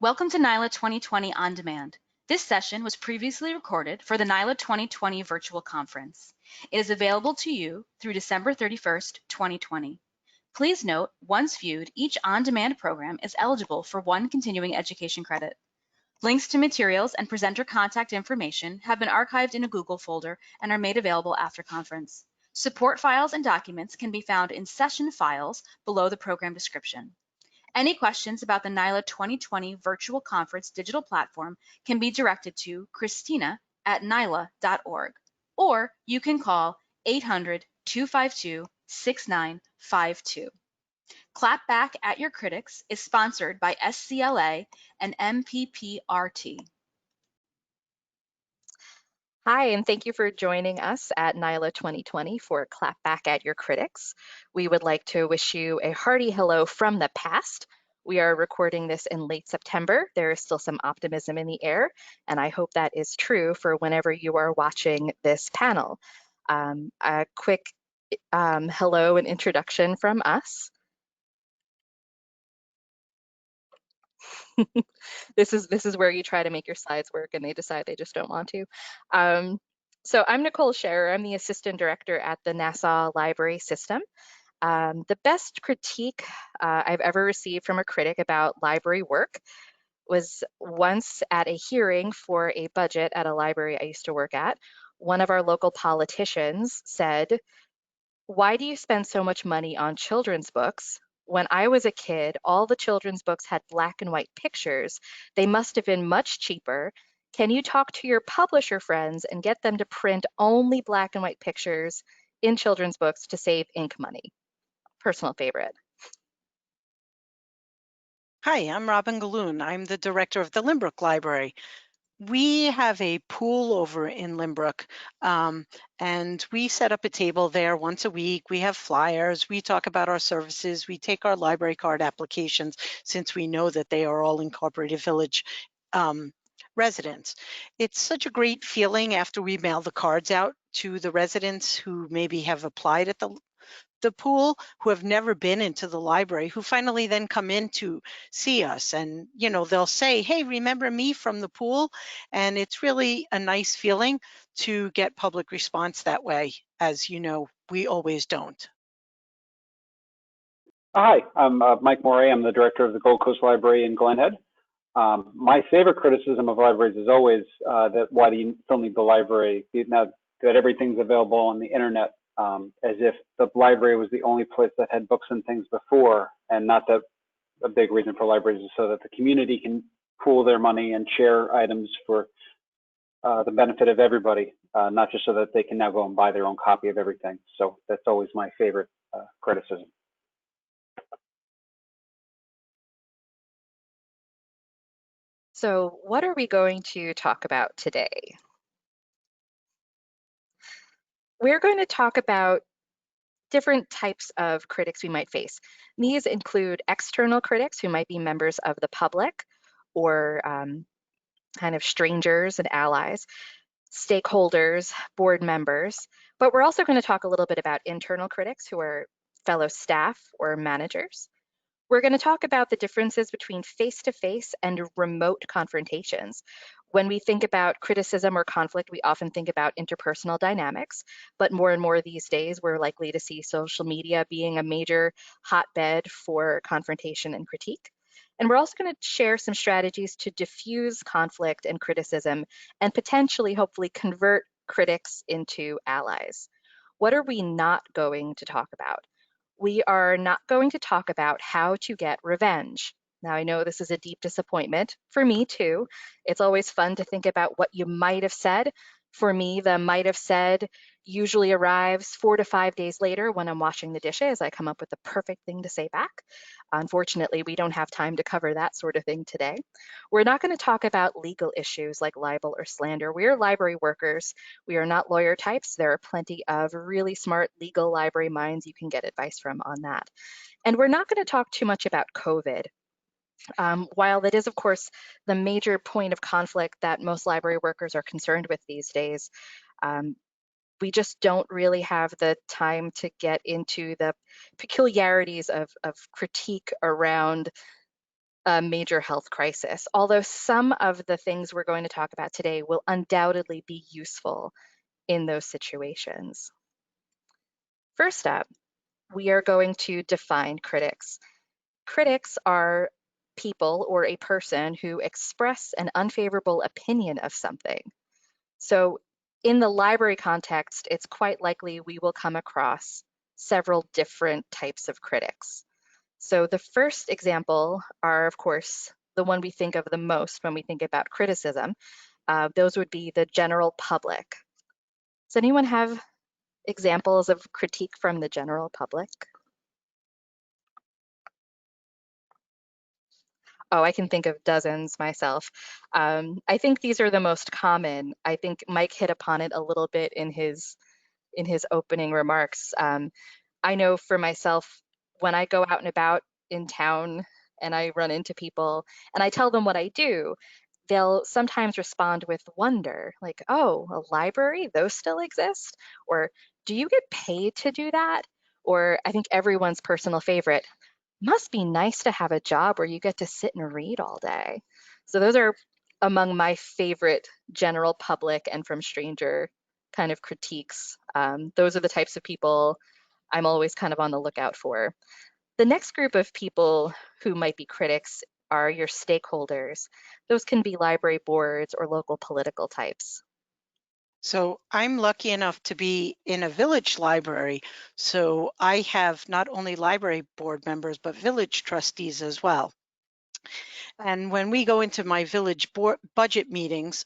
Welcome to NYLA 2020 On Demand. This session was previously recorded for the NYLA 2020 virtual conference. It is available to you through December 31st, 2020. Please note, once viewed, each on-demand program is eligible for 1 continuing education credit. Links to materials and presenter contact information have been archived in a Google folder and are made available after conference. Support files and documents can be found in Session Files below the program description. Any questions about the NYLA 2020 virtual conference digital platform can be directed to Christina@nyla.org, or you can call 800-252-6952. Clap Back at Your Critics is sponsored by SCLA and MPPRT. Hi, and thank you for joining us at NYLA 2020 for Clap Back at Your Critics. We would like to wish you a hearty hello from the past. We are recording this in late September. There is still some optimism in the air, and I hope that is true for whenever you are watching this panel. A quick hello and introduction from us. This is where you try to make your slides work and they decide they just don't want to. So I'm Nicole Scherer. I'm the assistant director at the Nassau Library System. The best critique I've ever received from a critic about library work was once at a hearing for a budget at a library I used to work at. One of our local politicians said, "Why do you spend so much money on children's books? When I was a kid, all the children's books had black and white pictures. They must have been much cheaper. Can you talk to your publisher friends and get them to print only black and white pictures in children's books to save ink money?" Personal favorite. Hi, I'm Robyn Gilloon. I'm the director of the Lynbrook Library. We have a pool over in Lynbrook, and we set up a table there once a week. We have flyers. We talk about our services. We take our library card applications since we know that they are all Incorporated Village residents. It's such a great feeling after we mail the cards out to the residents who maybe have applied at the pool, who have never been into the library, who finally then come in to see us, and they'll say, "Hey, remember me from the pool?" And it's really a nice feeling to get public response that way, as we always don't. Hi, I'm Mike Morea. I'm the director of the Gold Coast Library in Glen Head. My favorite criticism of libraries is always that why do you still need the library now that everything's available on the internet, as if the library was the only place that had books and things before, and not that a big reason for libraries is so that the community can pool their money and share items for the benefit of everybody, not just so that they can now go and buy their own copy of everything. So that's always my favorite criticism. So what are we going to talk about today? We're going to talk about different types of critics we might face. These include external critics who might be members of the public or kind of strangers and allies, stakeholders, board members, but we're also going to talk a little bit about internal critics who are fellow staff or managers. We're going to talk about the differences between face-to-face and remote confrontations. When we think about criticism or conflict, we often think about interpersonal dynamics, but more and more these days, we're likely to see social media being a major hotbed for confrontation and critique. And we're also going to share some strategies to diffuse conflict and criticism and potentially, hopefully, convert critics into allies. What are we not going to talk about? We are not going to talk about how to get revenge. Now, I know this is a deep disappointment for me too. It's always fun to think about what you might have said. For me, the might have said usually arrives 4 to 5 days later when I'm washing the dishes. I come up with the perfect thing to say back. Unfortunately, we don't have time to cover that sort of thing today. We're not going to talk about legal issues like libel or slander. We're library workers. We are not lawyer types. There are plenty of really smart legal library minds you can get advice from on that. And we're not going to talk too much about COVID. While that is, of course, the major point of conflict that most library workers are concerned with these days, we just don't really have the time to get into the peculiarities of critique around a major health crisis, although some of the things we're going to talk about today will undoubtedly be useful in those situations. First up, we are going to define critics. Critics are people or a person who express an unfavorable opinion of something. So in the library context, it's quite likely we will come across several different types of critics. So the first example are, of course, the one we think of the most when we think about criticism. Those would be the general public. Does anyone have examples of critique from the general public? Oh, I can think of dozens myself. I think these are the most common. I think Mike hit upon it a little bit in his opening remarks. I know for myself, when I go out and about in town and I run into people and I tell them what I do, they'll sometimes respond with wonder, like, oh, a library, those still exist? Or do you get paid to do that? Or I think everyone's personal favorite, must be nice to have a job where you get to sit and read all day. So those are among my favorite general public and from stranger kind of critiques. Those are the types of people I'm always kind of on the lookout for. The next group of people who might be critics are your stakeholders. Those can be library boards or local political types. So I'm lucky enough to be in a village library. So I have not only library board members, but village trustees as well. And when we go into my village board budget meetings,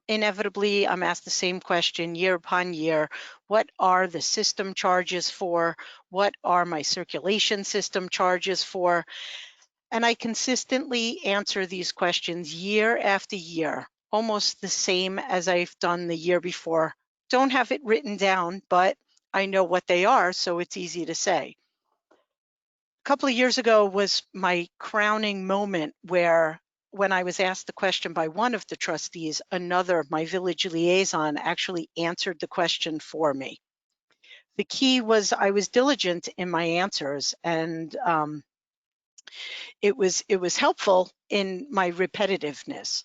inevitably I'm asked the same question year upon year. What are the system charges for? What are my circulation system charges for? And I consistently answer these questions year after year, almost the same as I've done the year before. Don't have it written down, but I know what they are, so it's easy to say. A couple of years ago was my crowning moment where when I was asked the question by one of the trustees, another, my village liaison, actually answered the question for me. The key was I was diligent in my answers, and it was helpful in my repetitiveness.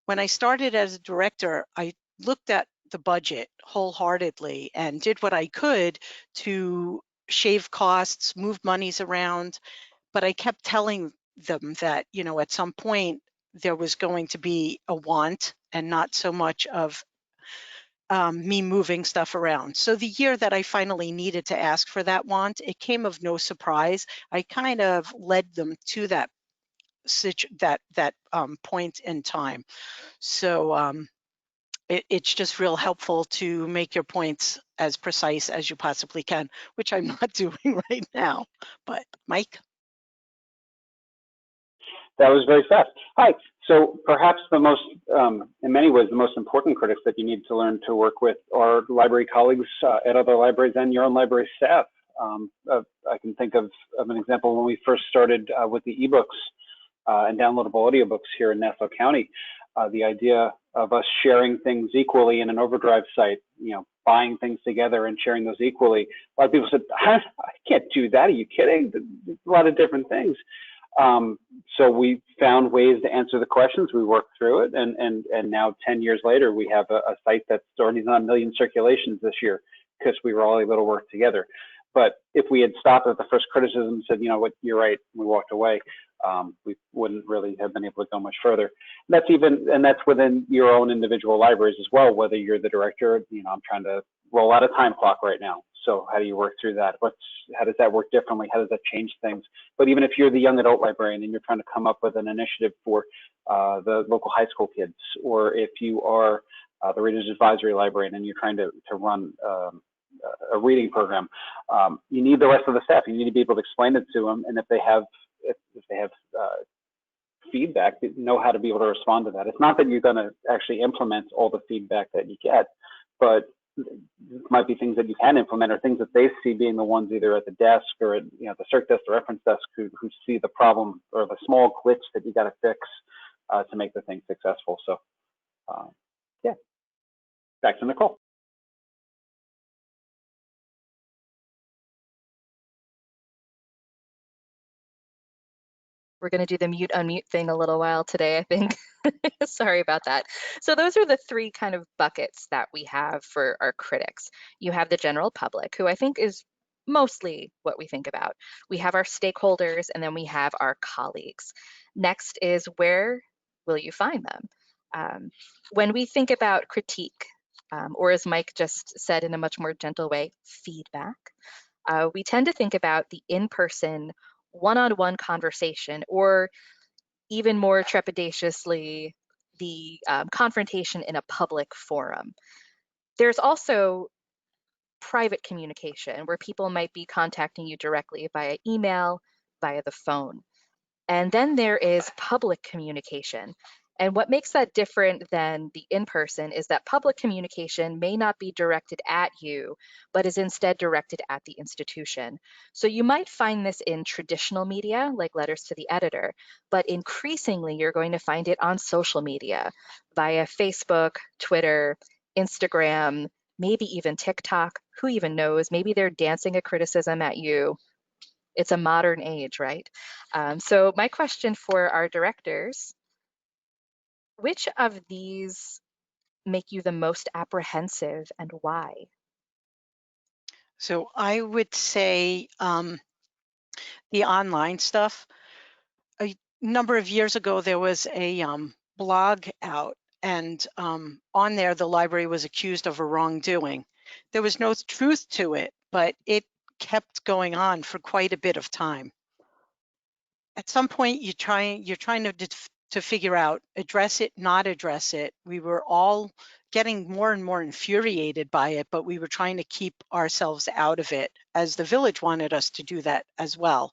When I started as a director, I looked at the budget wholeheartedly and did what I could to shave costs, move monies around, but I kept telling them that, you know, at some point there was going to be a want and not so much of me moving stuff around. So the year that I finally needed to ask for that want, it came of no surprise. I kind of led them to that point in time. So it's just real helpful to make your points as precise as you possibly can, which I'm not doing right now. But Mike? That was very fast. Hi. So perhaps the most, in many ways, the most important critics that you need to learn to work with are library colleagues at other libraries and your own library staff. I can think of an example when we first started with the ebooks and downloadable audiobooks here in Nassau County. The idea of us sharing things equally in an overdrive site, you know, buying things together and sharing those equally. A lot of people said, I can't do that. Are you kidding? There's a lot of different things. So we found ways to answer the questions. We worked through it, and now 10 years later, we have a site that's already done 1 million circulations this year because we were all able to work together. But if we had stopped at the first criticism and said, you know what, you're right, and we walked away, we wouldn't really have been able to go much further. And that's within your own individual libraries as well, whether you're the director. You know, I'm trying to roll out a time clock right now. So how do you work through that? How does that work differently? How does that change things? But even if you're the young adult librarian and you're trying to come up with an initiative for the local high school kids, or if you are the Reader's Advisory Librarian and you're trying to run a reading program, you need the rest of the staff. You need to be able to explain it to them, and if they have feedback, know how to be able to respond to that. It's not that you're going to actually implement all the feedback that you get, but it might be things that you can implement or things that they see being the ones either at the desk or at, you know, the circ desk, the reference desk, who see the problem or the small glitch that you got to fix to make the thing successful. So yeah, back to Nicole. We're going to do the mute unmute thing a little while today, I think. Sorry about that. So those are the three kind of buckets that we have for our critics. You have the general public, who I think is mostly what we think about. We have our stakeholders, and then we have our colleagues. Next is, where will you find them? When we think about critique, or as Mike just said in a much more gentle way, feedback, we tend to think about the in-person, one-on-one conversation, or even more trepidatiously, the confrontation in a public forum. There's also private communication, where people might be contacting you directly via email, via the phone. And then there is public communication. And what makes that different than the in-person is that public communication may not be directed at you, but is instead directed at the institution. So you might find this in traditional media, like letters to the editor, but increasingly you're going to find it on social media, via Facebook, Twitter, Instagram, maybe even TikTok. Who even knows? Maybe they're dancing a criticism at you. It's a modern age, right? So my question for our directors, which of these make you the most apprehensive, and why? So I would say the online stuff. A number of years ago, there was a blog out, and on there, the library was accused of a wrongdoing. There was no truth to it, but it kept going on for quite a bit of time. At some point, you're trying to figure out, address it, not address it. We were all getting more and more infuriated by it, but we were trying to keep ourselves out of it, as the village wanted us to do that as well.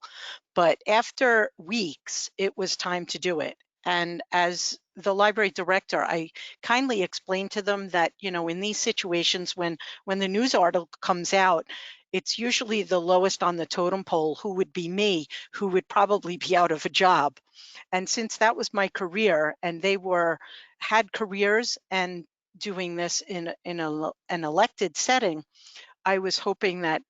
But after weeks, it was time to do it. And as the library director, I kindly explained to them that, you know, in these situations, when the news article comes out, it's usually the lowest on the totem pole, who would be me, who would probably be out of a job. And since that was my career, and they had careers and doing this in an elected setting, I was hoping that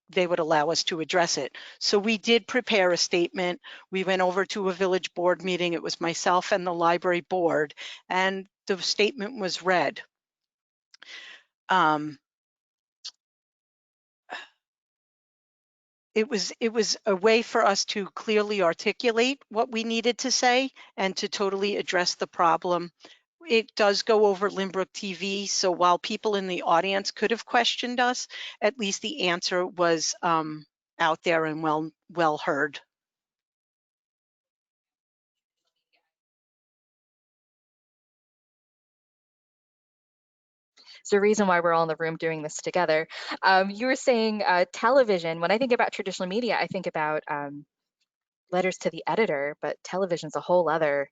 they would allow us to address it. So we did prepare a statement. We went over to a village board meeting. It was myself and the library board, and the statement was read. It was a way for us to clearly articulate what we needed to say and to totally address the problem. It does go over Lynbrook TV, so while people in the audience could have questioned us, at least the answer was out there and well heard. It's the reason why we're all in the room doing this together. You were saying television. When I think about traditional media, I think about letters to the editor, but television's a whole other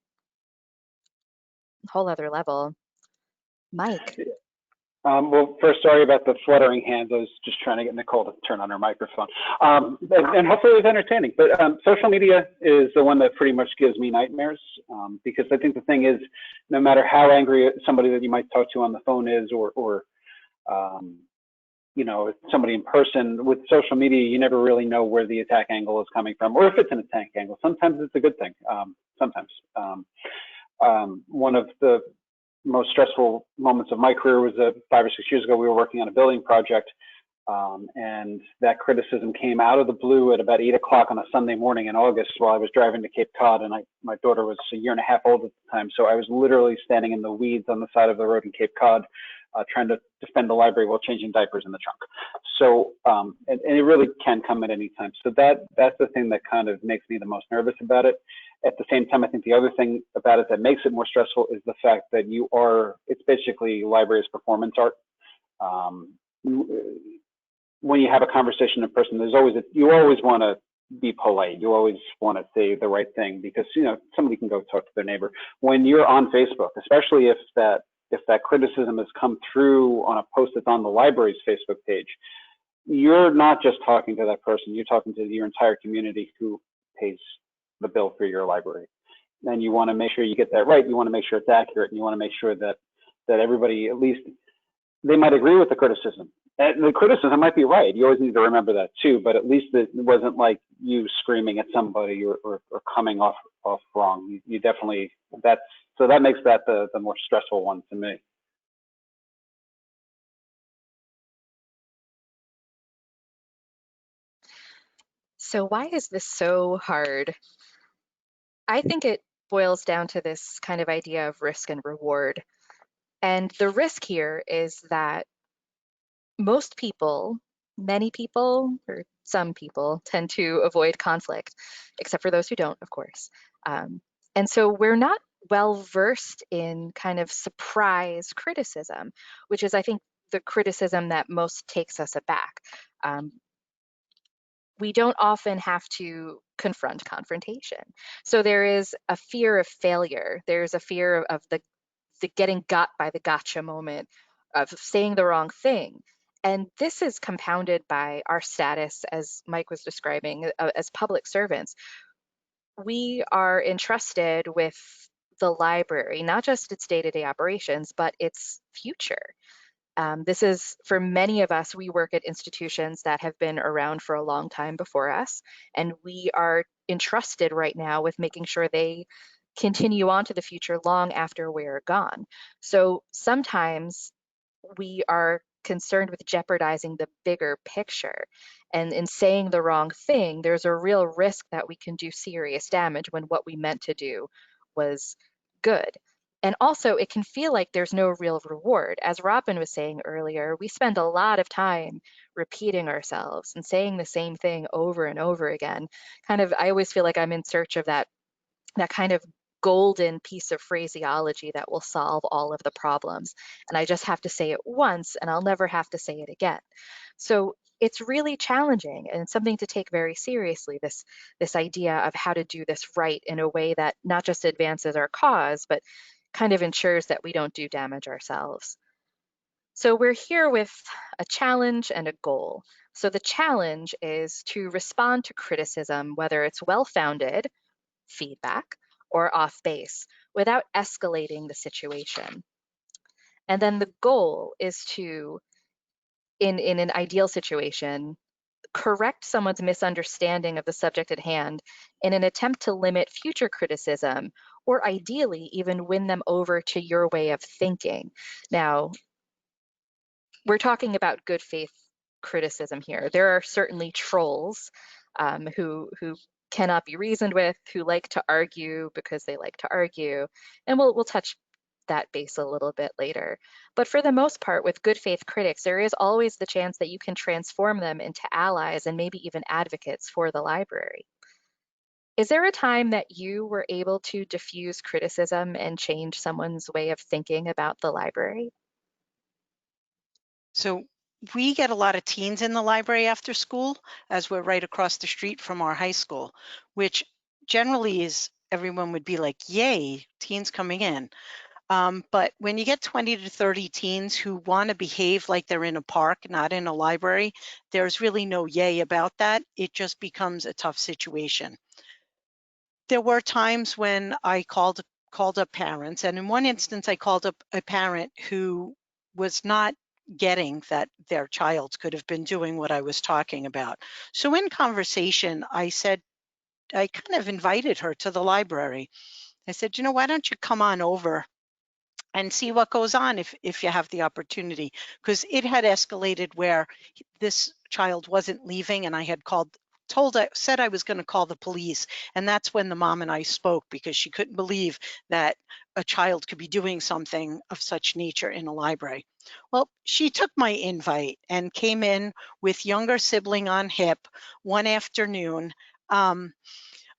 level. Mike. Well, first, sorry about the fluttering hands. I was just trying to get Nicole to turn on her microphone. And hopefully it was entertaining. But social media is the one that pretty much gives me nightmares, because I think the thing is, no matter how angry somebody that you might talk to on the phone is, or you know, somebody in person, with social media, you never really know where the attack angle is coming from, or if it's an attack angle. Sometimes it's a good thing. Sometimes. One of the most stressful moments of my career was 5 or 6 years ago. We were working on a building project, and that criticism came out of the blue at about 8 o'clock on a Sunday morning in August while I was driving to Cape Cod, and my daughter was a year and a half old at the time, so I was literally standing in the weeds on the side of the road in Cape Cod, trying to defend the library while changing diapers in the trunk. So, and it really can come at any time. So that's the thing that kind of makes me the most nervous about it. At the same time, I think the other thing about it that makes it more stressful is the fact that it's basically library's performance art. When you have a conversation in person, you always want to be polite. You always want to say the right thing, because, you know, somebody can go talk to their neighbor. When you're on Facebook, especially if that criticism has come through on a post that's on the library's Facebook page, you're not just talking to that person, you're talking to your entire community who pays the bill for your library. And you want to make sure you get that right. You want to make sure it's accurate, and you want to make sure that everybody, at least, they might agree with the criticism, the criticism might be right. You always need to remember that too, but at least it wasn't like you screaming at somebody or coming off wrong. You definitely, so that makes that the more stressful one to me. So why is this so hard? I think it boils down to this kind of idea of risk and reward. And the risk here is that most people, many people, or some people tend to avoid conflict, except for those who don't, of course. And so we're not well versed in kind of surprise criticism, which is, I think, the criticism that most takes us aback. We don't often have to confront confrontation. So there is a fear of failure. There's a fear of the getting got by the gotcha moment, of saying the wrong thing. And this is compounded by our status, as Mike was describing, as public servants. We are entrusted with the library, not just its day-to-day operations, but its future. This is, for many of us, we work at institutions that have been around for a long time before us, and we are entrusted right now with making sure they continue on to the future long after we're gone. So sometimes we are concerned with jeopardizing the bigger picture. And in saying the wrong thing, there's a real risk that we can do serious damage when what we meant to do was good. And also, it can feel like there's no real reward. As Robyn was saying earlier, we spend a lot of time repeating ourselves and saying the same thing over and over again. Kind of, I always feel like I'm in search of that kind of golden piece of phraseology that will solve all of the problems. And I just have to say it once and I'll never have to say it again. So it's really challenging and something to take very seriously, this idea of how to do this right in a way that not just advances our cause, but kind of ensures that we don't do damage ourselves. So we're here with a challenge and a goal. So the challenge is to respond to criticism, whether it's well-founded, feedback, or off base, without escalating the situation. And then the goal is to, in an ideal situation, correct someone's misunderstanding of the subject at hand in an attempt to limit future criticism, or ideally even win them over to your way of thinking. Now, we're talking about good faith criticism here. There are certainly trolls who cannot be reasoned with, who like to argue because they like to argue, and we'll touch that base a little bit later. But for the most part, with good faith critics, there is always the chance that you can transform them into allies and maybe even advocates for the library. Is there a time that you were able to diffuse criticism and change someone's way of thinking about the library? So we get a lot of teens in the library after school, as we're right across the street from our high school, which generally is, everyone would be like, yay, teens coming in. But when you get 20 to 30 teens who want to behave like they're in a park, not in a library, there's really no yay about that. It just becomes a tough situation. There were times when I called up parents, and in one instance, I called up a parent who was not getting that their child could have been doing what I was talking about. So in conversation, I kind of invited her to the library. I said, why don't you come on over and see what goes on if you have the opportunity, because it had escalated where this child wasn't leaving, and I had said I was going to call the police, and that's when the mom and I spoke, because she couldn't believe that a child could be doing something of such nature in a library. Well, she took my invite and came in with younger sibling on hip one afternoon,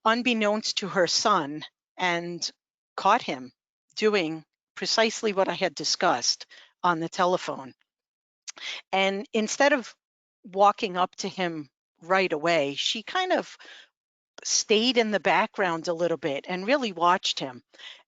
unbeknownst to her son, and caught him doing precisely what I had discussed on the telephone. And instead of walking up to him right away, she kind of stayed in the background a little bit and really watched him,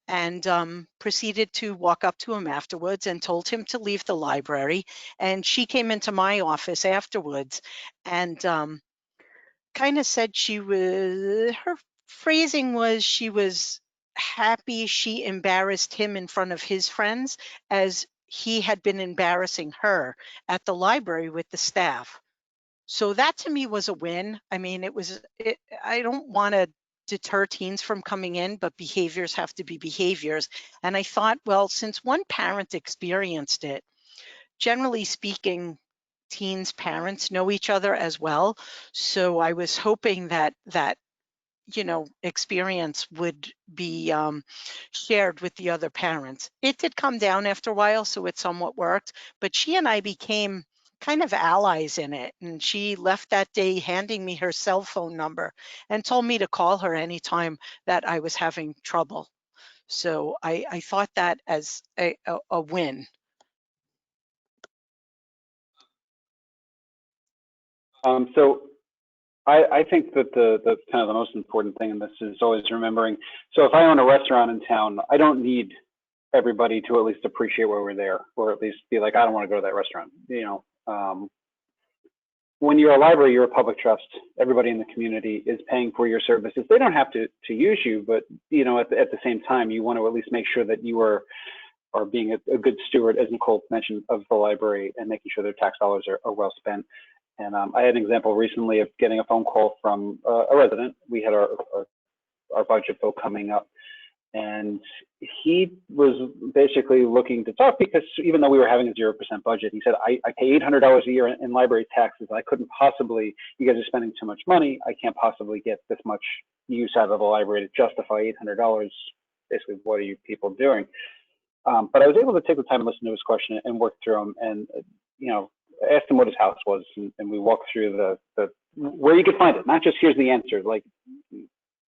and proceeded to walk up to him afterwards and told him to leave the library. And she came into my office afterwards and kind of said her phrasing was she was happy she embarrassed him in front of his friends, as he had been embarrassing her at the library with the staff. So that to me was a win. I mean, I don't want to deter teens from coming in, but behaviors have to be behaviors. And I thought, well, since one parent experienced it, generally speaking, teens' parents know each other as well. So I was hoping that experience would be shared with the other parents. It did come down after a while, so it somewhat worked, but she and I became kind of allies in it. And she left that day handing me her cell phone number and told me to call her anytime that I was having trouble. So I thought that as a win. So I think that the kind of the most important thing in this is always remembering. So if I own a restaurant in town, I don't need everybody to at least appreciate why we're there, or at least be like, I don't want to go to that restaurant. When you're a library, you're a public trust. Everybody in the community is paying for your services. They don't have to use you, but at the same time, you want to at least make sure that you are being a good steward, as Nicole mentioned, of the library, and making sure their tax dollars are well spent. And I had an example recently of getting a phone call from a resident. We had our budget vote coming up, and he was basically looking to talk because even though we were having a 0% budget, he said, I pay $800 a year in library taxes. I couldn't possibly, you guys are spending too much money. I can't possibly get this much use out of the library to justify $800. Basically, what are you people doing? But I was able to take the time to listen to his question and work through them, and asked him what his house was, and we walked through the where you could find it, not just here's the answer. Like,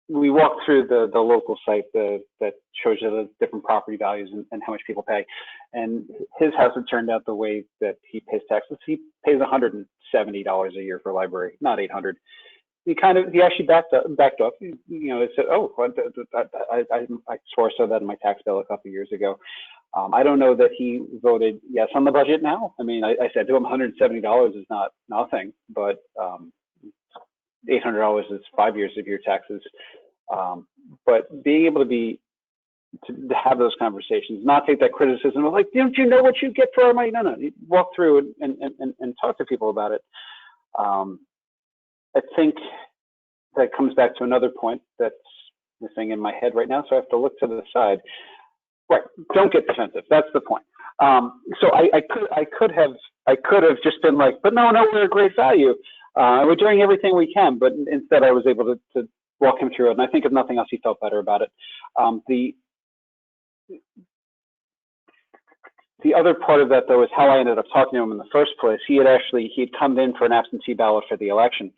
we walked through the local site that shows you the different property values and how much people pay. And his house, it turned out the way that he pays taxes, he pays $170 a year for a library, not $800. He actually backed up. It said, oh, I swore I saw that in my tax bill a couple of years ago. I don't know that he voted yes on the budget now. I mean, I said to him, $170 is not nothing, but $800 is 5 years of your taxes. But being able to have those conversations, not take that criticism of like, don't you know what you get for our money? No, you walk through and talk to people about it. I think that comes back to another point that's missing in my head right now, so I have to look to the side. Right, don't get defensive. That's the point. So I could have just been like, but no, we're a great value. We're doing everything we can, but instead I was able to walk him through it, and I think if nothing else, he felt better about it. The other part of that, though, is how I ended up talking to him in the first place. He'd come in for an absentee ballot for the election,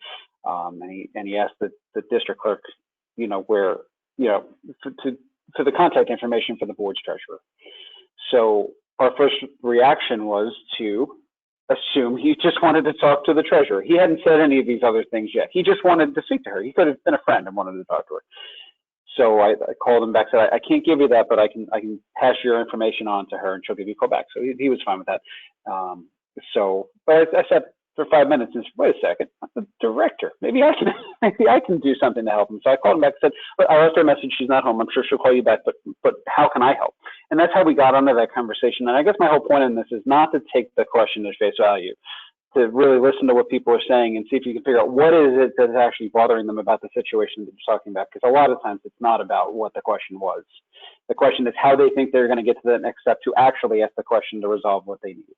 and he asked the district clerk, where, for the contact information for the board's treasurer. So our first reaction was to assume he just wanted to talk to the treasurer. He hadn't said any of these other things yet. He just wanted to speak to her. He could have been a friend and wanted to talk to her. So I called him back, said, I can't give you that, but I can pass your information on to her and she'll give you a call back. So he was fine with that. But I said for 5 minutes, and said, wait a second, I'm the director. Maybe I can do something to help him. So I called him back and said, but I left her a message. She's not home. I'm sure she'll call you back, but how can I help? And that's how we got onto that conversation. And I guess my whole point in this is not to take the question at face value, to really listen to what people are saying and see if you can figure out what is it that's actually bothering them about the situation that you're talking about. Because a lot of times it's not about what the question was. The question is how they think they're going to get to the next step to actually ask the question to resolve what they need.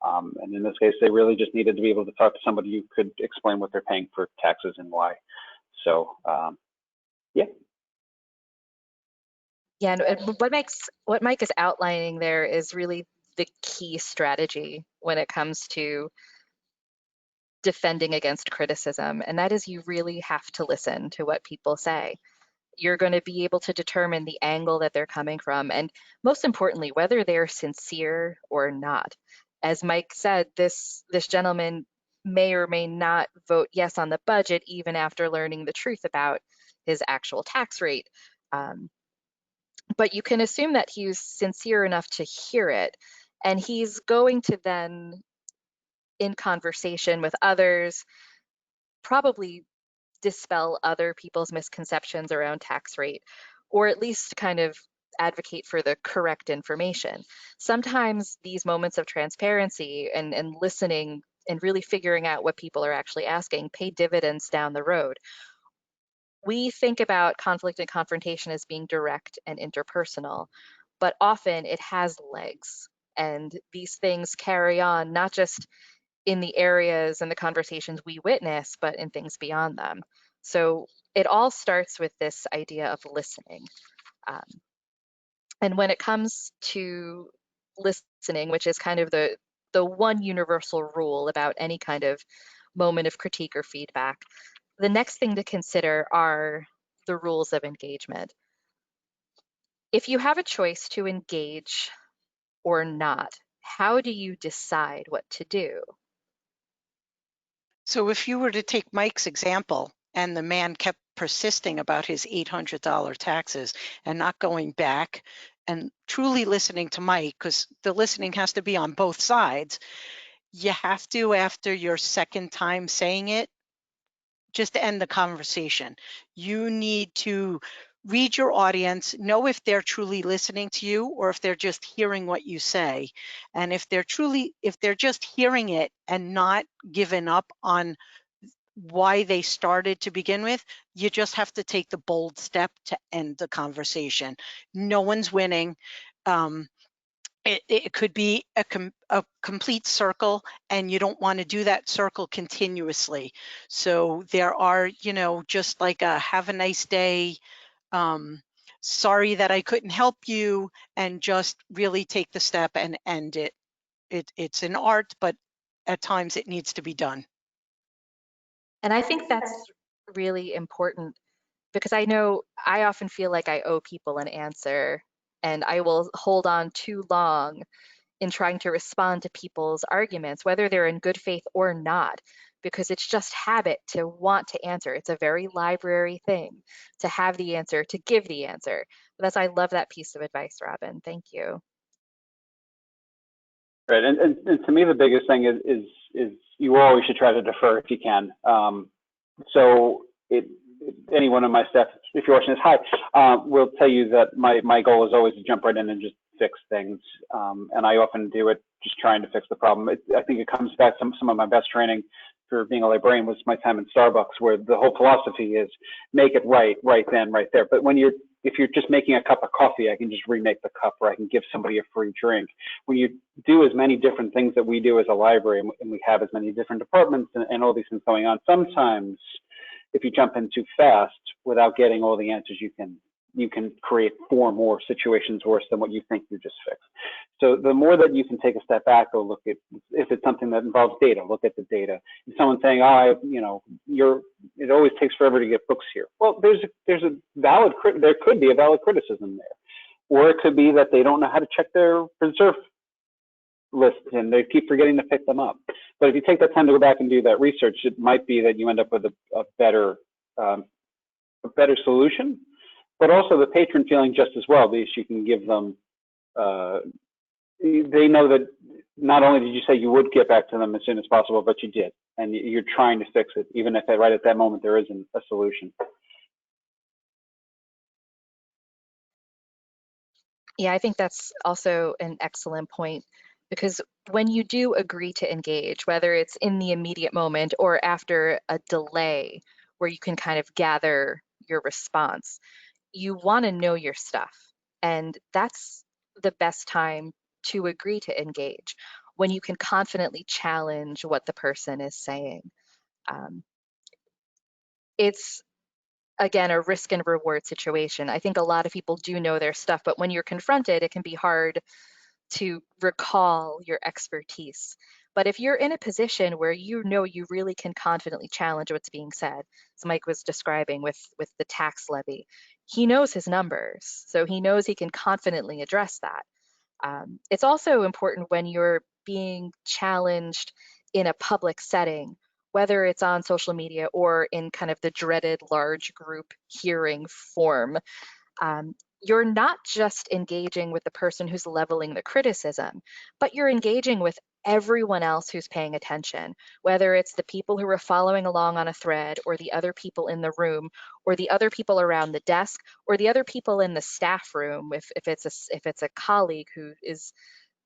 And in this case, they really just needed to be able to talk to somebody who could explain what they're paying for taxes and why. So, yeah. Yeah, and what Mike is outlining there is really the key strategy when it comes to defending against criticism, and that is you really have to listen to what people say. You're going to be able to determine the angle that they're coming from, and most importantly, whether they're sincere or not. As Mike said, this gentleman may or may not vote yes on the budget even after learning the truth about his actual tax rate. But you can assume that he's sincere enough to hear it, and he's going to then, in conversation with others, probably dispel other people's misconceptions around tax rate, or at least kind of advocate for the correct information. Sometimes these moments of transparency and listening and really figuring out what people are actually asking pay dividends down the road. We think about conflict and confrontation as being direct and interpersonal, but often it has legs. And these things carry on not just in the areas and the conversations we witness, but in things beyond them. So it all starts with this idea of listening. And when it comes to listening, which is kind of the one universal rule about any kind of moment of critique or feedback, the next thing to consider are the rules of engagement. If you have a choice to engage or not, how do you decide what to do? So if you were to take Mike's example, and the man kept persisting about his $800 taxes and not going back and truly listening to Mike, because the listening has to be on both sides, you have to, after your second time saying it, just to end the conversation. You need to read your audience, know if they're truly listening to you or if they're just hearing what you say. And if they're just hearing it and not giving up on why they started to begin with, you just have to take the bold step to end the conversation. No one's winning. It could be a complete circle, and you don't want to do that circle continuously. So there are, just like a have a nice day, sorry that I couldn't help you, and just really take the step and end it. It's an art, but at times it needs to be done. And I think that's really important because I know I often feel like I owe people an answer and I will hold on too long in trying to respond to people's arguments, whether they're in good faith or not, because it's just habit to want to answer. It's a very library thing to have the answer, to give the answer. I love that piece of advice, Robyn. Thank you. Right, and to me, the biggest thing is you always should try to defer if you can. So anyone on my staff, if you're watching this, hi, will tell you that my goal is always to jump right in and just fix things. And I often do it just trying to fix the problem. I think it comes back to some of my best training for being a librarian was my time in Starbucks, where the whole philosophy is make it right then, right there. But if you're just making a cup of coffee, I can just remake the cup, or I can give somebody a free drink. When you do as many different things that we do as a library, and we have as many different departments and all these things going on, sometimes if you jump in too fast without getting all the answers, you can create 4 more situations worse than what you think you just fixed. So the more that you can take a step back, or look at, if it's something that involves data, look at the data. If someone's saying, it always takes forever to get books here. Well, there could be a valid criticism there. Or it could be that they don't know how to check their reserve list and they keep forgetting to pick them up. But if you take that time to go back and do that research, it might be that you end up with a better solution, but also the patron feeling just as well, because you can give them, they know that not only did you say you would get back to them as soon as possible, but you did, and you're trying to fix it, even if right at that moment there isn't a solution. Yeah, I think that's also an excellent point, because when you do agree to engage, whether it's in the immediate moment or after a delay where you can kind of gather your response, you want to know your stuff. And that's the best time to agree to engage, when you can confidently challenge what the person is saying. It's, again, a risk and reward situation. I think a lot of people do know their stuff, but when you're confronted, it can be hard to recall your expertise. But if you're in a position where you know you really can confidently challenge what's being said, as Mike was describing with the tax levy, he knows his numbers, so he knows he can confidently address that. It's also important when you're being challenged in a public setting, whether it's on social media or in kind of the dreaded large group hearing form. You're not just engaging with the person who's leveling the criticism, but you're engaging with everyone else who's paying attention, whether it's the people who are following along on a thread, or the other people in the room, or the other people around the desk, or the other people in the staff room, if it's a colleague who is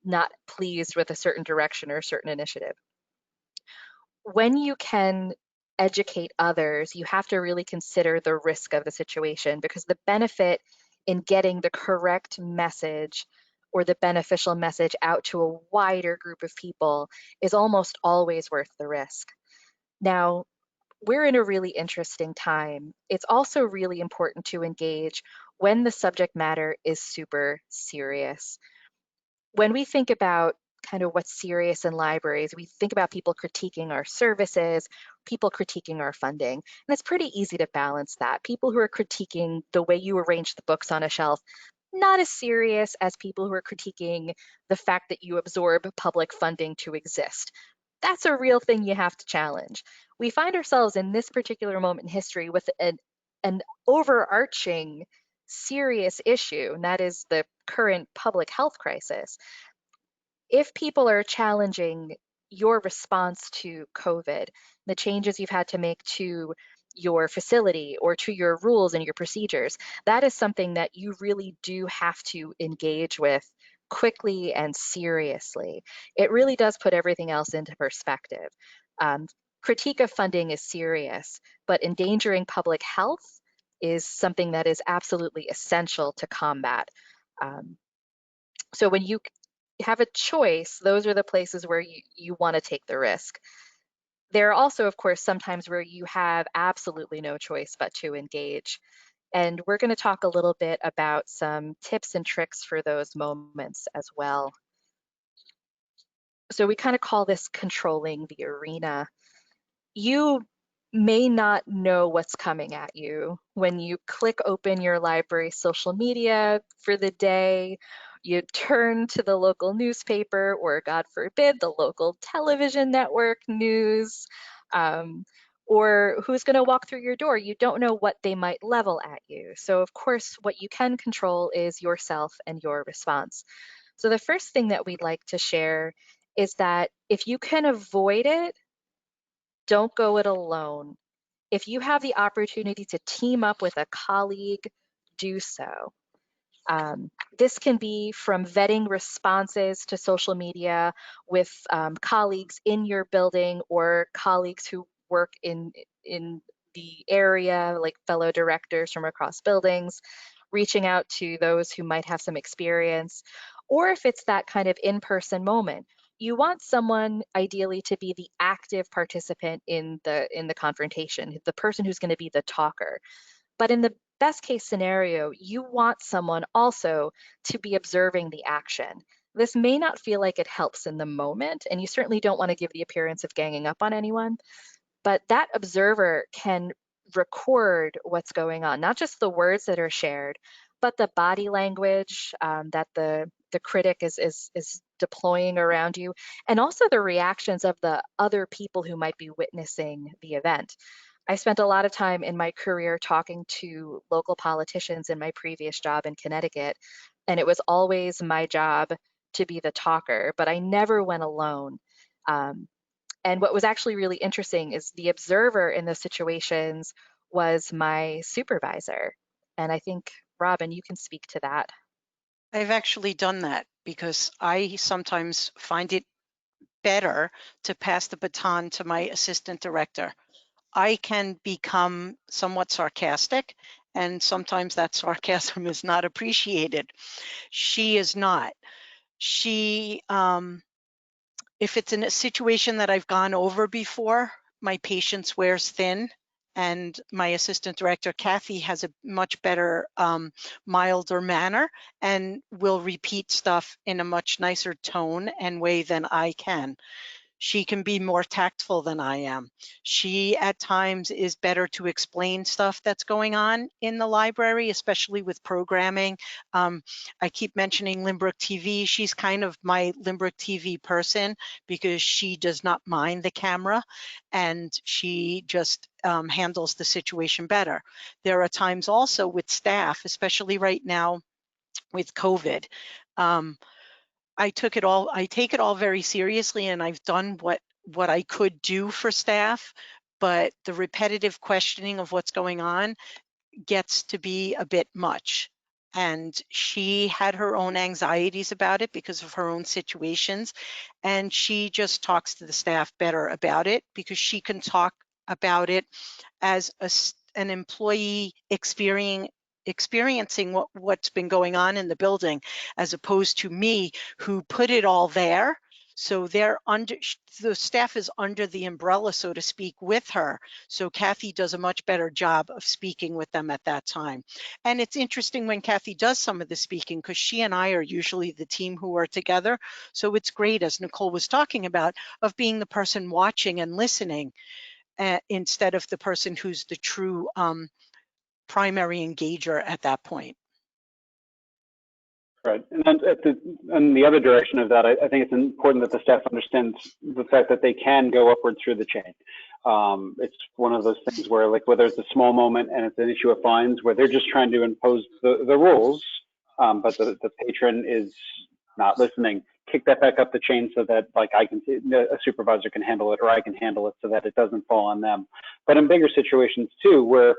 not pleased with a certain direction or a certain initiative. When you can educate others, you have to really consider the risk of the situation, because the benefit in getting the correct message or the beneficial message out to a wider group of people is almost always worth the risk. Now, we're in a really interesting time. It's also really important to engage when the subject matter is super serious. When we think about kind of what's serious in libraries, we think about people critiquing our services, people critiquing our funding, and it's pretty easy to balance that. People who are critiquing the way you arrange the books on a shelf, not as serious as people who are critiquing the fact that you absorb public funding to exist. That's a real thing you have to challenge. We find ourselves in this particular moment in history with an overarching serious issue, and that is the current public health crisis. If people are challenging your response to COVID, the changes you've had to make to your facility or to your rules and your procedures, that is something that you really do have to engage with quickly and seriously. It really does put everything else into perspective. Critique of funding is serious, but endangering public health is something that is absolutely essential to combat. So when you have a choice, those are the places where you want to take the risk. There are also, of course, sometimes where you have absolutely no choice but to engage. And we're going to talk a little bit about some tips and tricks for those moments as well. So we kind of call this controlling the arena. You may not know what's coming at you when you click open your library social media for the day. You turn to the local newspaper, or God forbid, the local television network news, or who's going to walk through your door. You don't know what they might level at you. So of course, what you can control is yourself and your response. So the first thing that we'd like to share is that if you can avoid it, don't go it alone. If you have the opportunity to team up with a colleague, do so. This can be from vetting responses to social media with colleagues in your building or colleagues who work in the area, like fellow directors from across buildings, reaching out to those who might have some experience, or if it's that kind of in-person moment. You want someone ideally to be the active participant in the confrontation, the person who's going to be the talker. But in the best case scenario, you want someone also to be observing the action. This may not feel like it helps in the moment, and you certainly don't want to give the appearance of ganging up on anyone, but that observer can record what's going on, not just the words that are shared, but the body language that the critic is deploying around you, and also the reactions of the other people who might be witnessing the event. I spent a lot of time in my career talking to local politicians in my previous job in Connecticut, and it was always my job to be the talker, but I never went alone. And what was actually really interesting is the observer in those situations was my supervisor. And I think, Robyn, you can speak to that. I've actually done that because I sometimes find it better to pass the baton to my assistant director. I can become somewhat sarcastic, and sometimes that sarcasm is not appreciated. She is not. She, if it's in a situation that I've gone over before, my patience wears thin, and my assistant director, Kathy, has a much better, milder manner and will repeat stuff in a much nicer tone and way than I can. She can be more tactful than I am. She at times is better to explain stuff that's going on in the library, especially with programming. I keep mentioning Lynbrook TV. She's kind of my Lynbrook TV person because she does not mind the camera and she just handles the situation better. There are times also with staff, especially right now with COVID. take it all very seriously, and I've done what I could do for staff, but the repetitive questioning of what's going on gets to be a bit much. And she had her own anxieties about it because of her own situations. And she just talks to the staff better about it because she can talk about it as an employee experiencing what's been going on in the building, as opposed to me who put it all there. So the staff is under the umbrella, so to speak, with her. So Kathy does a much better job of speaking with them at that time. And it's interesting when Kathy does some of the speaking, because she and I are usually the team who are together. So it's great, as Nicole was talking about, of being the person watching and listening instead of the person who's the true primary engager at that point. Right, and then in the other direction of that, I think it's important that the staff understands the fact that they can go upward through the chain. It's one of those things where, like, whether it's a small moment and it's an issue of fines, where they're just trying to impose the rules, but the patron is not listening. Kick that back up the chain so that, like, a supervisor can handle it, or I can handle it, so that it doesn't fall on them. But in bigger situations too, where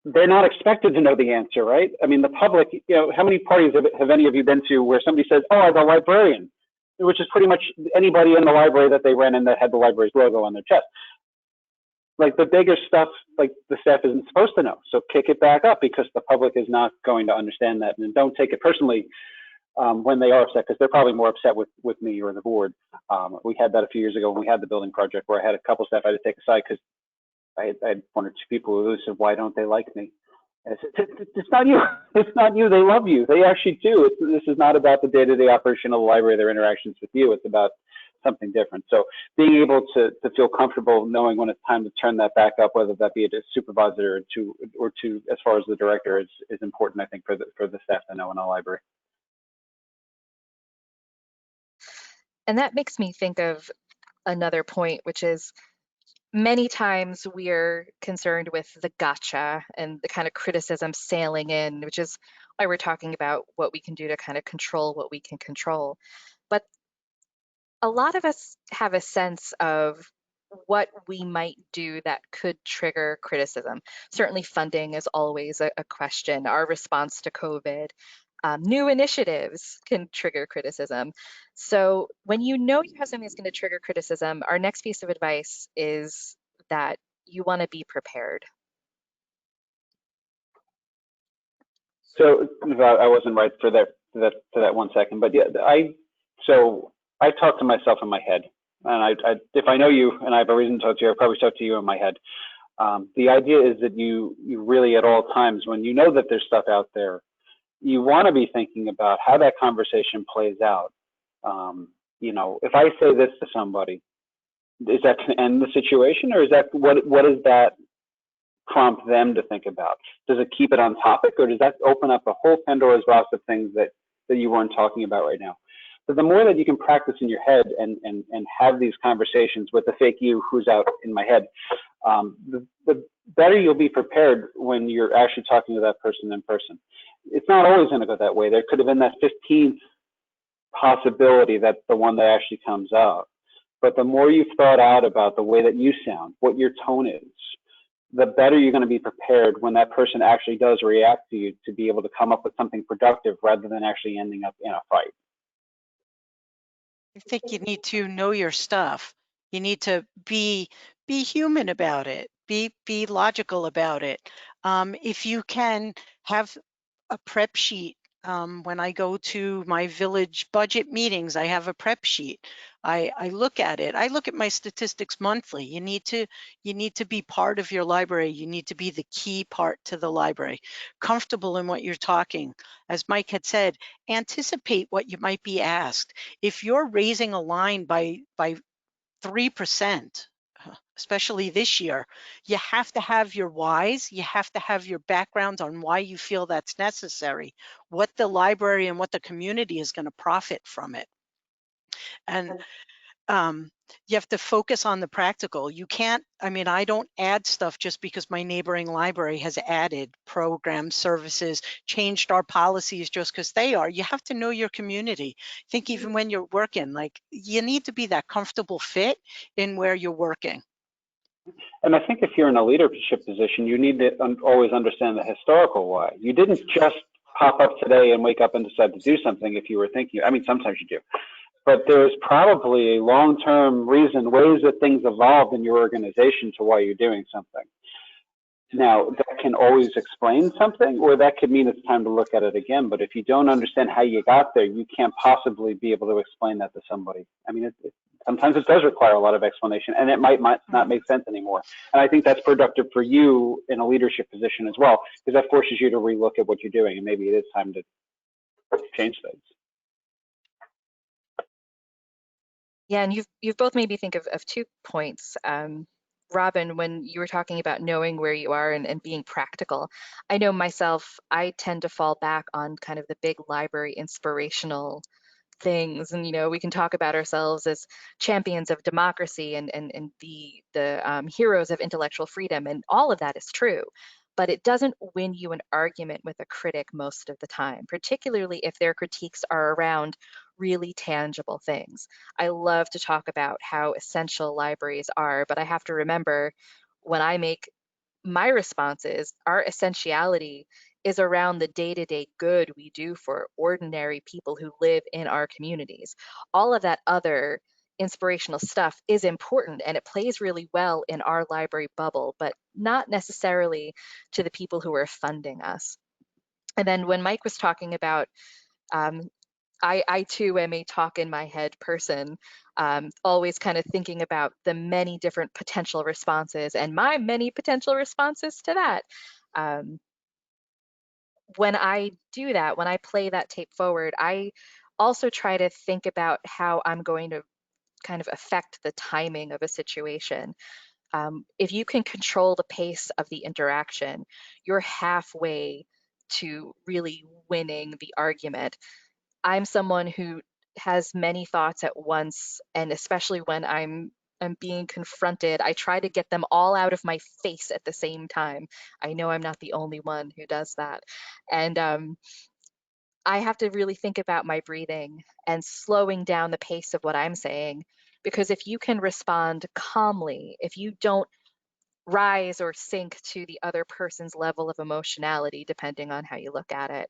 they're not expected to know the answer, right? I mean, the public, how many parties have any of you been to where somebody says, oh, I'm a librarian, which is pretty much anybody in the library that they ran in that had the library's logo on their chest. Like, the bigger stuff, like, the staff isn't supposed to know. So kick it back up, because the public is not going to understand that. And don't take it personally when they are upset, because they're probably more upset with me or the board. We had that a few years ago when we had the building project, where I had a couple staff I had to take aside because I had one or two people who said, why don't they like me? And I said, it's not you. It's not you. They love you. They actually do. This is not about the day-to-day operation of the library, their interactions with you. It's about something different. So being able to feel comfortable knowing when it's time to turn that back up, whether that be a supervisor or to as far as the director, is important, I think, for the staff to know in a library. And that makes me think of another point, which is, many times we're concerned with the gotcha and the kind of criticism sailing in, which is why we're talking about what we can do to kind of control what we can control. But a lot of us have a sense of what we might do that could trigger criticism. Certainly funding is always a question. Our response to COVID, new initiatives can trigger criticism. So when you know you have something that's going to trigger criticism, our next piece of advice is that you want to be prepared. So I wasn't right for that 1 second, but yeah, I talk to myself in my head, and if I know you and I have a reason to talk to you, I probably talk to you in my head. The idea is that you really, at all times, when you know that there's stuff out there, you want to be thinking about how that conversation plays out. If I say this to somebody, is that to end the situation, or is that what does that prompt them to think about? Does it keep it on topic, or does that open up a whole Pandora's box of things that you weren't talking about right now? But the more that you can practice in your head and have these conversations with the fake you who's out in my head, the better you'll be prepared when you're actually talking to that person in person. It's not always going to go that way. There could have been that 15th possibility that's the one that actually comes out. But the more you've thought out about the way that you sound, what your tone is, the better you're going to be prepared when that person actually does react to you, to be able to come up with something productive rather than actually ending up in a fight. I think you need to know your stuff. You need to be human about it. Be logical about it. If you can have a prep sheet. When I go to my village budget meetings, I have a prep sheet. I look at it. I look at my statistics monthly. You need to be part of your library. You need to be the key part to the library. Comfortable in what you're talking. As Mike had said, anticipate what you might be asked. If you're raising a line by 3%, especially this year, you have to have your whys, you have to have your background on why you feel that's necessary, what the library and what the community is going to profit from it. And you have to focus on the practical. You can't, I mean, I don't add stuff just because my neighboring library has added programs, services, changed our policies just because they are. You have to know your community. I think even when you're working, like, you need to be that comfortable fit in where you're working. And I think if you're in a leadership position, you need to always understand the historical why. You didn't just pop up today and wake up and decide to do something if you were thinking. I mean, sometimes you do. But there's probably a long-term reason, ways that things evolved in your organization to why you're doing something. Now, that can always explain something, or that could mean it's time to look at it again. But if you don't understand how you got there, you can't possibly be able to explain that to somebody. I mean, sometimes it does require a lot of explanation, and it might not make sense anymore. And I think that's productive for you in a leadership position as well, because that forces you to relook at what you're doing, and maybe it is time to change things. Yeah, and you've both made me think of 2 points. Robyn, when you were talking about knowing where you are and being practical, I know myself, I tend to fall back on kind of the big library inspirational things. And, you know, we can talk about ourselves as champions of democracy and the heroes of intellectual freedom, and all of that is true. But it doesn't win you an argument with a critic most of the time, particularly if their critiques are around really tangible things. I love to talk about how essential libraries are, but I have to remember when I make my responses, our essentiality is around the day-to-day good we do for ordinary people who live in our communities. All of that other inspirational stuff is important and it plays really well in our library bubble, but not necessarily to the people who are funding us. And then when Mike was talking about, I too am a talk in my head person, always kind of thinking about the many different potential responses and my many potential responses to that. When I do that, when I play that tape forward, I also try to think about how I'm going to kind of affect the timing of a situation. If you can control the pace of the interaction, you're halfway to really winning the argument. I'm someone who has many thoughts at once, and especially when I'm being confronted, I try to get them all out of my face at the same time. I know I'm not the only one who does that. And I have to really think about my breathing and slowing down the pace of what I'm saying, because if you can respond calmly, if you don't rise or sink to the other person's level of emotionality, depending on how you look at it,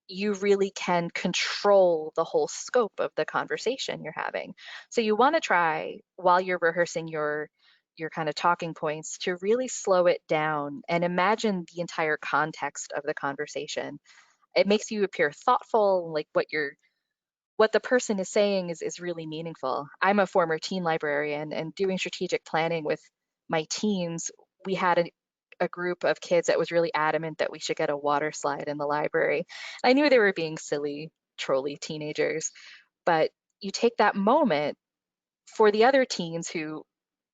you really can control the whole scope of the conversation you're having. So you want to try, while you're rehearsing your kind of talking points, to really slow it down and imagine the entire context of the conversation. It makes you appear thoughtful, like what the person is saying is really meaningful. I'm a former teen librarian, and doing strategic planning with my teens, we had a group of kids that was really adamant that we should get a water slide in the library. I knew they were being silly, trolly teenagers, but you take that moment for the other teens who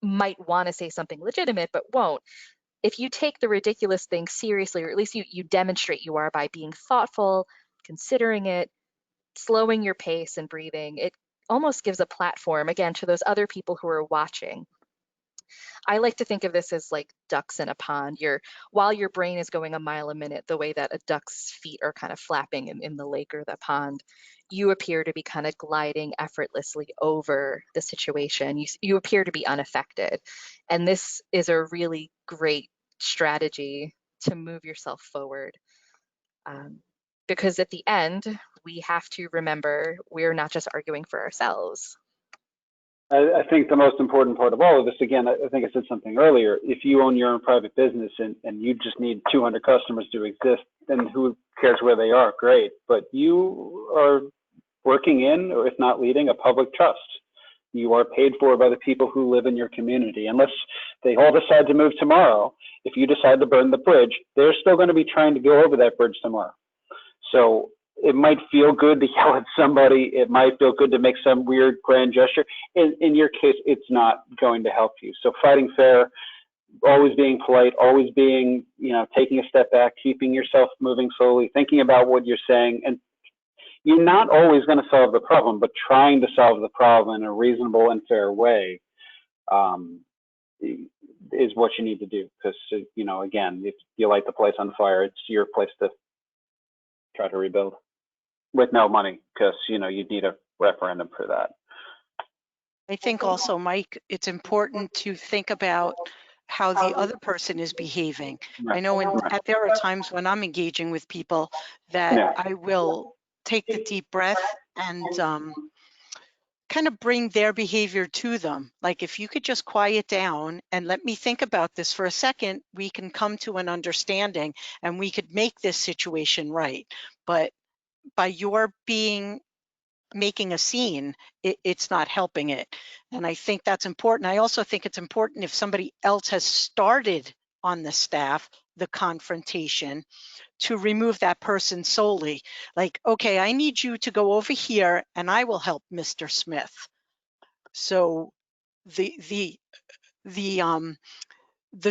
might want to say something legitimate but won't. If you take the ridiculous thing seriously, or at least you demonstrate you are by being thoughtful, considering it, slowing your pace and breathing, it almost gives a platform, again, to those other people who are watching. I like to think of this as like ducks in a pond. While your brain is going a mile a minute, the way that a duck's feet are kind of flapping in the lake or the pond, you appear to be kind of gliding effortlessly over the situation. You appear to be unaffected. And this is a really great strategy to move yourself forward. Because at the end, we have to remember we're not just arguing for ourselves. I think the most important part of all of this, again, I think I said something earlier, if you own your own private business and you just need 200 customers to exist, then who cares where they are? Great. But you are working in, or if not leading, a public trust. You are paid for by the people who live in your community. Unless they all decide to move tomorrow, if you decide to burn the bridge, they're still going to be trying to go over that bridge tomorrow. So it might feel good to yell at somebody. It might feel good to make some weird grand gesture. In your case, it's not going to help you. So fighting fair, always being polite, always being, taking a step back, keeping yourself moving slowly, thinking about what you're saying, and you're not always going to solve the problem, but trying to solve the problem in a reasonable and fair way is what you need to do. Because, you know, again, if you light the place on fire, it's your place to try to rebuild with no money, because, you know, you'd need a referendum for that. I think also, Mike, it's important to think about how the other person is behaving. Right. I know there are times when I'm engaging with people that Yeah. I will take the deep breath and kind of bring their behavior to them. Like, if you could just quiet down and let me think about this for a second, we can come to an understanding and we could make this situation right. But by your making a scene, it's not helping it. And I think that's important. I also think it's important if somebody else has started on the staff the confrontation, to remove that person solely. Like, okay, I need you to go over here and I will help Mr. Smith. So the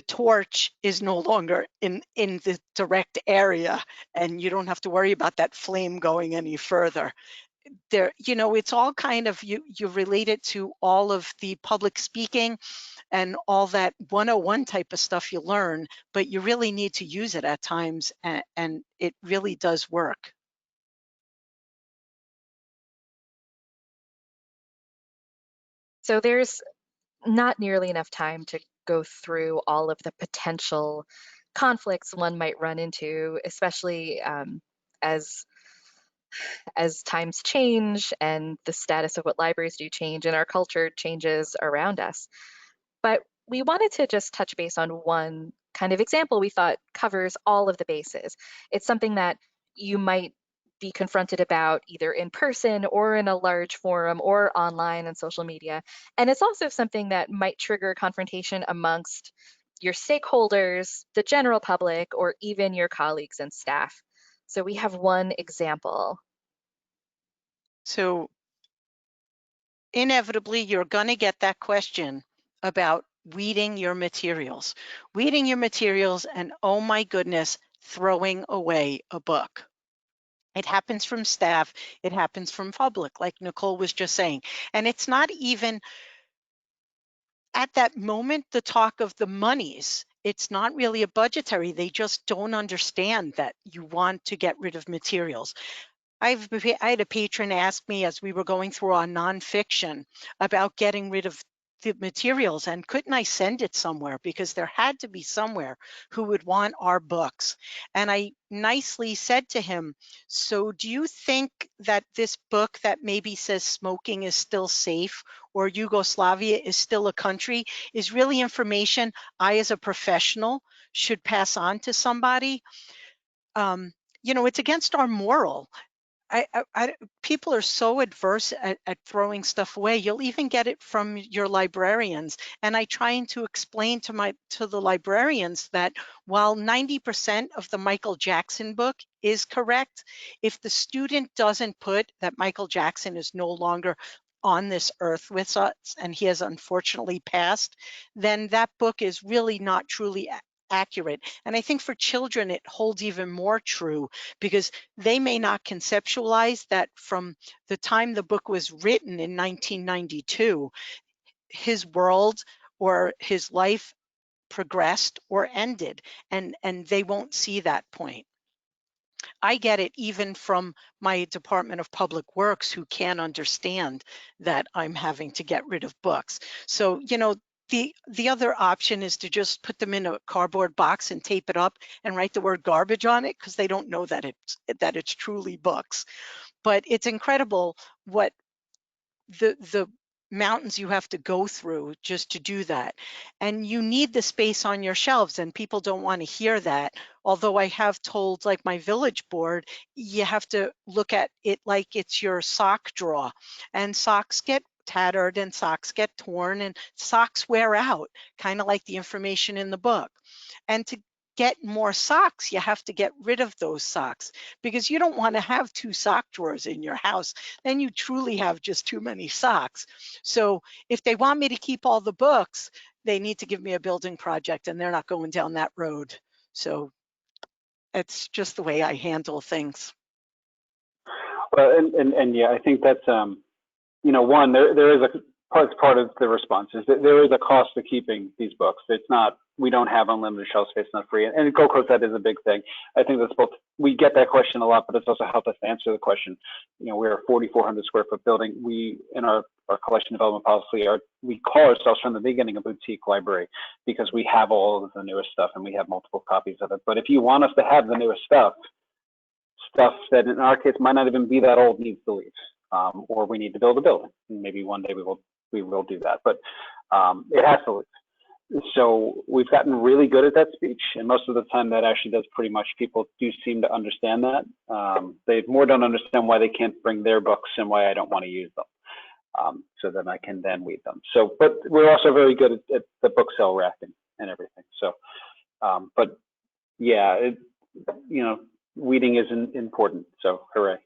torch is no longer in the direct area, and you don't have to worry about that flame going any further. There, you know, it's all kind of, you relate it to all of the public speaking and all that 101 type of stuff you learn, but you really need to use it at times, and it really does work. So there's not nearly enough time to go through all of the potential conflicts one might run into, especially as times change and the status of what libraries do change and our culture changes around us. But we wanted to just touch base on one kind of example we thought covers all of the bases. It's something that you might be confronted about either in person or in a large forum or online and social media. And it's also something that might trigger confrontation amongst your stakeholders, the general public, or even your colleagues and staff. So we have one example. So inevitably, you're going to get that question about weeding your materials. Weeding your materials, and oh my goodness, throwing away a book. It happens from staff, it happens from public, like Nicole was just saying. And it's not even at that moment the talk of the monies. It's not really a budgetary. They just don't understand that you want to get rid of materials. I had a patron ask me as we were going through our nonfiction about getting rid of the materials, and couldn't I send it somewhere, because there had to be somewhere who would want our books. And I nicely said to him, so do you think that this book that maybe says smoking is still safe, or Yugoslavia is still a country, is really information I as a professional should pass on to somebody? You know, it's against our moral. People are so adverse at throwing stuff away. You'll even get it from your librarians. And I try to explain to the librarians that while 90% of the Michael Jackson book is correct, if the student doesn't put that Michael Jackson is no longer on this earth with us, and he has unfortunately passed, then that book is really not truly accurate. And I think for children, it holds even more true, because they may not conceptualize that from the time the book was written in 1992, his world or his life progressed or ended, and they won't see that point. I get it even from my Department of Public Works, who can't understand that I'm having to get rid of books. So, you know, the other option is to just put them in a cardboard box and tape it up and write the word garbage on it, because they don't know that it's truly books. But it's incredible what the mountains you have to go through just to do that. And you need the space on your shelves, and people don't want to hear that. Although I have told, like, my village board, you have to look at it like it's your sock drawer, and socks get tattered and socks get torn and socks wear out, kind of like the information in the book. And to get more socks, you have to get rid of those socks, because you don't want to have 2 sock drawers in your house. Then you truly have just too many socks. So if they want me to keep all the books, they need to give me a building project, and they're not going down that road. So it's just the way I handle things. Well, and yeah, I think that's, you know, one, there is a part of the response is that there is a cost to keeping these books. It's not, we don't have unlimited shelf space, not free. And Gold Coast, that is a big thing. I think that's both, we get that question a lot, but it's also helped us answer the question. You know, we're a 4,400 square foot building. We, in our collection development policy, we call ourselves from the beginning a boutique library because we have all of the newest stuff and we have multiple copies of it. But if you want us to have the newest stuff that in our case might not even be that old needs to leave, or we need to build a building. And maybe one day we will do that, but it has to leave. So we've gotten really good at that speech, and most of the time that actually does pretty much, people do seem to understand that. They more don't understand why they can't bring their books and why I don't want to use them, so that I can then read them. So, but we're also very good at the book sale racking and everything. So, but yeah, you know, weeding is important, so hooray.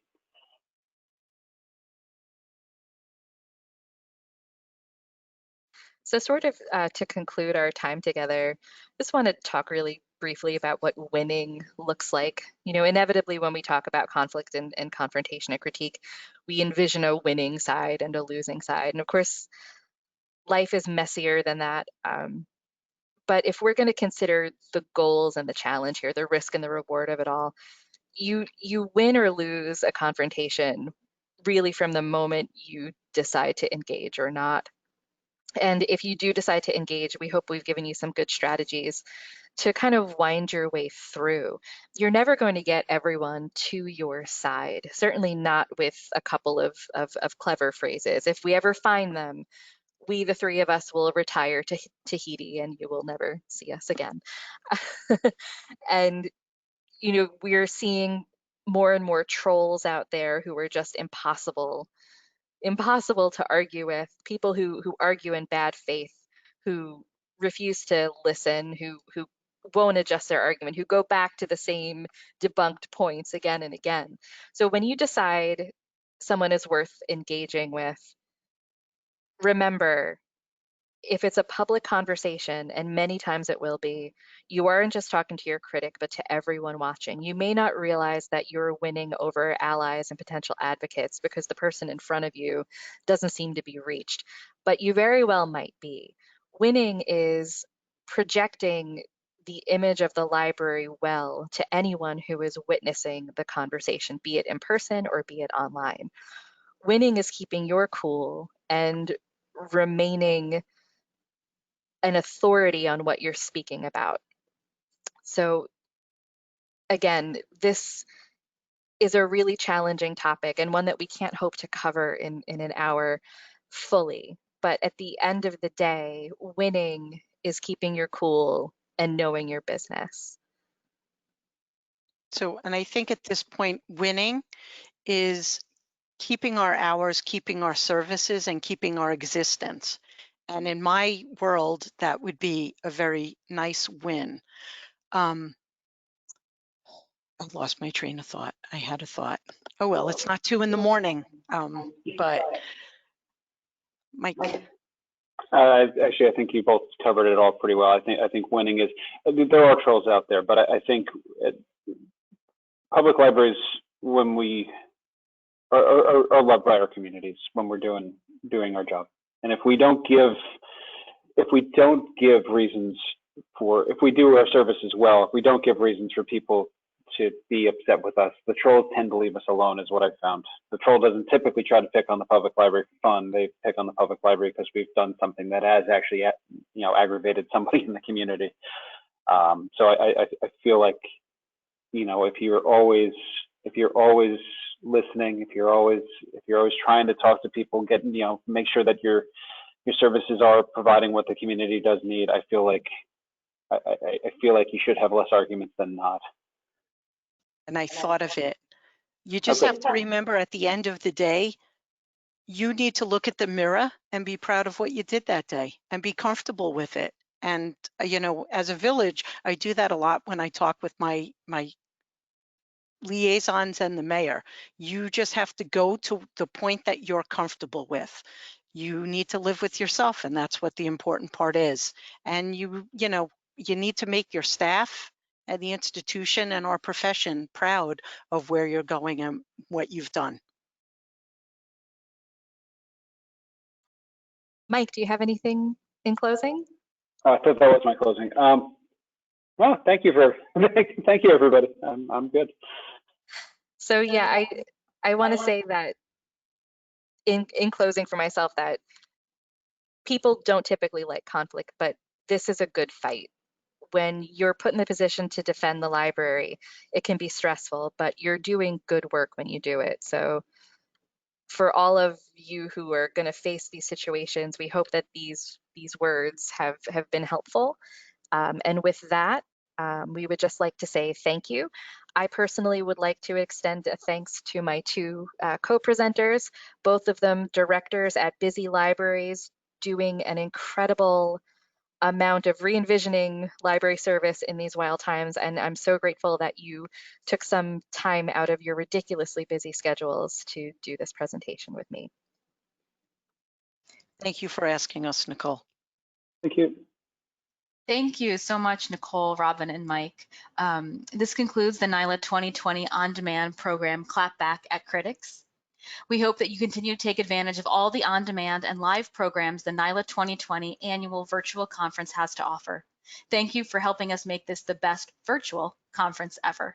So sort of to conclude our time together, just want to talk really briefly about what winning looks like. You know, inevitably when we talk about conflict and confrontation and critique, we envision a winning side and a losing side. And of course, life is messier than that. But if we're going to consider the goals and the challenge here, the risk and the reward of it all, you win or lose a confrontation really from the moment you decide to engage or not. And if you do decide to engage, we hope we've given you some good strategies to kind of wind your way through. You're never going to get everyone to your side, certainly not with a couple of clever phrases. If we ever find them, we, the three of us, will retire to Tahiti and you will never see us again. And, you know, we're seeing more and more trolls out there who are just impossible to argue with, people who argue in bad faith, who refuse to listen, who won't adjust their argument, who go back to the same debunked points again and again. So when you decide someone is worth engaging with, remember, if it's a public conversation, and many times it will be, you aren't just talking to your critic, but to everyone watching. You may not realize that you're winning over allies and potential advocates because the person in front of you doesn't seem to be reached, but you very well might be. Winning is projecting the image of the library well to anyone who is witnessing the conversation, be it in person or be it online. Winning is keeping your cool and remaining an authority on what you're speaking about. So again, this is a really challenging topic and one that we can't hope to cover in an hour fully. But at the end of the day, winning is keeping your cool and knowing your business. So, and I think at this point, winning is keeping our hours, keeping our services, and keeping our existence. And in my world, that would be a very nice win. I lost my train of thought. I had a thought. Oh, well, it's not 2 a.m. But Mike. Actually, I think you both covered it all pretty well. I think winning is, there are trolls out there, but I think public libraries, when we are loved by our communities, when we're doing our job, and if we don't give reasons for, if we do our services well, if we don't give reasons for people to be upset with us, the trolls tend to leave us alone, is what I've found. The troll doesn't typically try to pick on the public library for fun. They pick on the public library because we've done something that has actually, you know, aggravated somebody in the community. So I feel like, you know, if you're always listening, if you're always trying to talk to people, you know, make sure that your services are providing what the community does need, I feel like you should have less arguments than not. And I thought of it. You just have to remember, at the end of the day, you need to look at the mirror and be proud of what you did that day and be comfortable with it. And, you know, as a village, I do that a lot when I talk with my liaisons and the mayor. You just have to go to the point that you're comfortable with. You need to live with yourself, and that's what the important part is. And you know, you need to make your staff and the institution and our profession proud of where you're going and what you've done. Mike, do you have anything in closing? I thought that was my closing. Well, thank you thank you, everybody. I'm good. So yeah, I want to say that in closing for myself, that people don't typically like conflict, but this is a good fight. When you're put in the position to defend the library, it can be stressful, but you're doing good work when you do it. So for all of you who are going to face these situations, we hope that these words have been helpful. And with that, we would just like to say thank you. I personally would like to extend a thanks to my two co-presenters, both of them directors at busy libraries, doing an incredible amount of re-envisioning library service in these wild times. And I'm so grateful that you took some time out of your ridiculously busy schedules to do this presentation with me. Thank you for asking us, Nicole. Thank you. Thank you so much, Nicole, Robyn, and Mike. This concludes the NILA 2020 On-Demand program Clapback at Critics. We hope that you continue to take advantage of all the on-demand and live programs the NILA 2020 annual virtual conference has to offer. Thank you for helping us make this the best virtual conference ever.